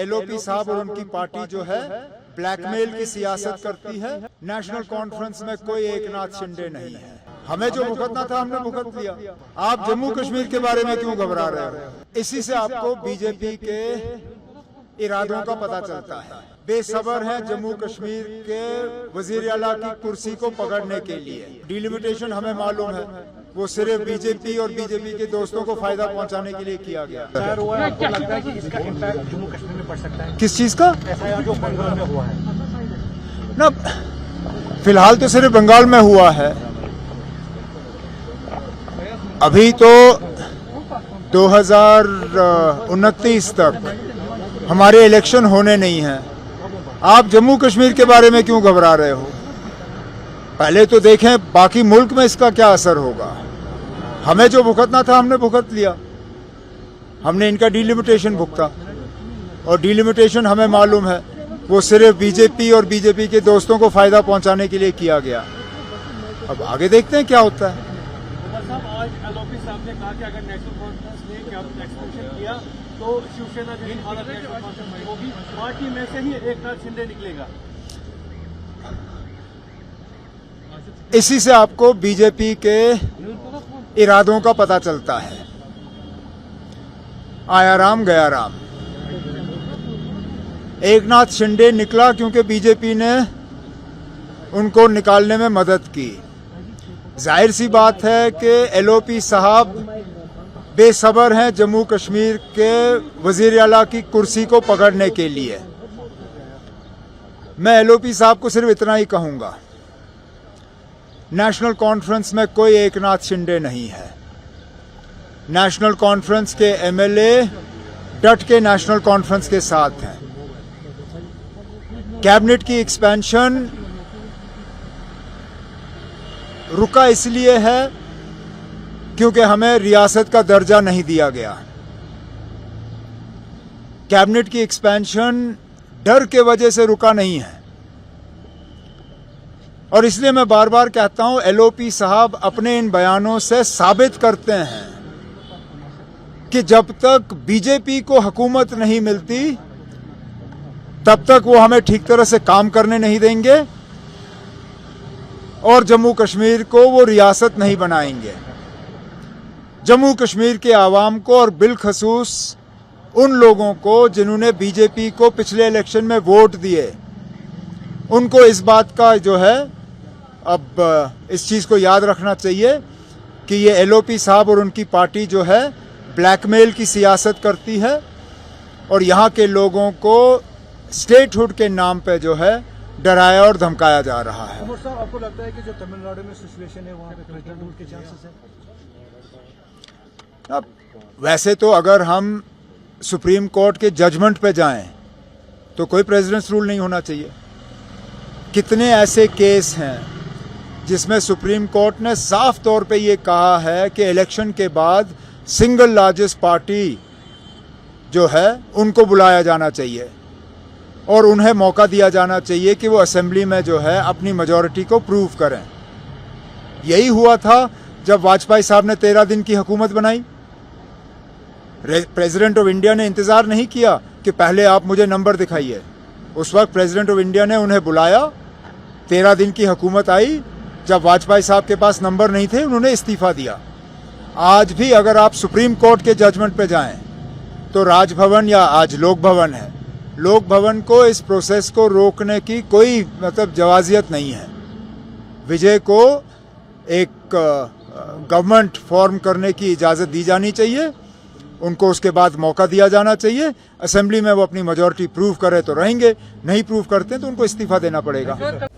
LOP साहब और उनकी पार्टी जो है ब्लैकमेल की सियासत करती है। नेशनल कॉन्फ्रेंस में कोई एकनाथ शिंदे नहीं है। हमें जो भुगतना था हमने भुगत लिया। आप जम्मू कश्मीर के बारे में क्यों घबरा रहे हो? इसी से आपको बीजेपी के इरादों का पता चलता है। बेसब्र है जम्मू कश्मीर के वजीर आला की कुर्सी को पकड़ने के लिए। डिलिमिटेशन हमें मालूम है, वो सिर्फ बीजेपी और बीजेपी के दोस्तों को फायदा पहुंचाने के लिए किया गया। आपको लगता है कि इसका इम्पैक्ट जम्मू कश्मीर में पड़ सकता है? किस चीज का? ऐसा जो बंगाल में हुआ है ना, फिलहाल तो सिर्फ बंगाल में हुआ है। अभी तो 2029 तक हमारे इलेक्शन होने नहीं हैं। आप जम्मू कश्मीर के बारे में क्यों घबरा रहे हो? पहले तो देखें बाकी मुल्क में इसका क्या असर होगा। हमें जो भुगतना था हमने भुगत लिया। हमने इनका डिलिमिटेशन भुगता, और डिलिमिटेशन हमें मालूम है वो सिर्फ बीजेपी और बीजेपी के दोस्तों को फायदा पहुंचाने के लिए किया गया। अब आगे देखते हैं क्या होता है। आज एलओपी साहब ने कहा कि अगर नेशनल कॉन्फ्रेंस ने एक्सपेंशन किया तो शिवसेना जो नेशनल कॉन्फ्रेंस होगी, पार्टी में से ही एकनाथ शिंदे निकलेगा। इसी से आपको बीजेपी के इरादों का पता चलता है। आया राम गया राम। एकनाथ शिंदे निकला क्योंकि बीजेपी ने उनको निकालने में मदद की। जाहिर सी बात है कि एलओपी साहब बेसब्र हैं जम्मू कश्मीर के वजीर आला की कुर्सी को पकड़ने के लिए। मैं एलओपी साहब को सिर्फ इतना ही कहूंगा, नेशनल कॉन्फ्रेंस में कोई एकनाथ शिंदे नहीं है। नेशनल कॉन्फ्रेंस के एमएलए डट के नेशनल कॉन्फ्रेंस के साथ हैं। कैबिनेट की एक्सपेंशन रुका इसलिए है क्योंकि हमें रियासत का दर्जा नहीं दिया गया। कैबिनेट की एक्सपेंशन डर के वजह से रुका नहीं है, और इसलिए मैं बार बार कहता हूं एलओपी साहब अपने इन बयानों से साबित करते हैं कि जब तक बीजेपी को हुकूमत नहीं मिलती तब तक वो हमें ठीक तरह से काम करने नहीं देंगे और जम्मू कश्मीर को वो रियासत नहीं बनाएंगे। जम्मू कश्मीर के आवाम को और बिलखसूस उन लोगों को जिन्होंने बीजेपी को पिछले इलेक्शन में वोट दिए, उनको इस बात का जो है अब इस चीज़ को याद रखना चाहिए कि ये एलओपी साहब और उनकी पार्टी जो है ब्लैकमेल की सियासत करती है, और यहाँ के लोगों को स्टेटहुड के नाम पे जो है डराया और धमकाया जा रहा है। उमर साहब, आपको लगता है कि जो तमिलनाडु में सिचुएशन है वहाँ पे प्रेसिडेंट रूल के चांसेस है? अब वैसे तो अगर हम सुप्रीम कोर्ट के जजमेंट पे जाएं तो कोई प्रेसिडेंट्स रूल नहीं होना चाहिए। कितने ऐसे केस हैं जिसमें सुप्रीम कोर्ट ने साफ तौर पे ये कहा है कि इलेक्शन के बाद सिंगल लार्जेस्ट पार्टी जो है उनको बुलाया जाना चाहिए और उन्हें मौका दिया जाना चाहिए कि वो असेंबली में जो है अपनी मेजॉरिटी को प्रूव करें। यही हुआ था जब वाजपेयी साहब ने 13 दिन की हुकूमत बनाई। प्रेसिडेंट ऑफ इंडिया ने इंतजार नहीं किया कि पहले आप मुझे नंबर दिखाइए। उस वक्त प्रेसिडेंट ऑफ इंडिया ने उन्हें बुलाया, 13 दिन की हुकूमत आई। जब वाजपेयी साहब के पास नंबर नहीं थे उन्होंने इस्तीफा दिया। आज भी अगर आप सुप्रीम कोर्ट के जजमेंट पे जाएं तो राजभवन या आज लोक भवन है, लोक भवन को इस प्रोसेस को रोकने की कोई मतलब जवाजियत नहीं है। विजय को एक गवर्नमेंट फॉर्म करने की इजाज़त दी जानी चाहिए, उनको उसके बाद मौका दिया जाना चाहिए। असेंबली में वो अपनी मेजॉरिटी प्रूव करे तो रहेंगे, नहीं प्रूव करते तो उनको इस्तीफा देना पड़ेगा।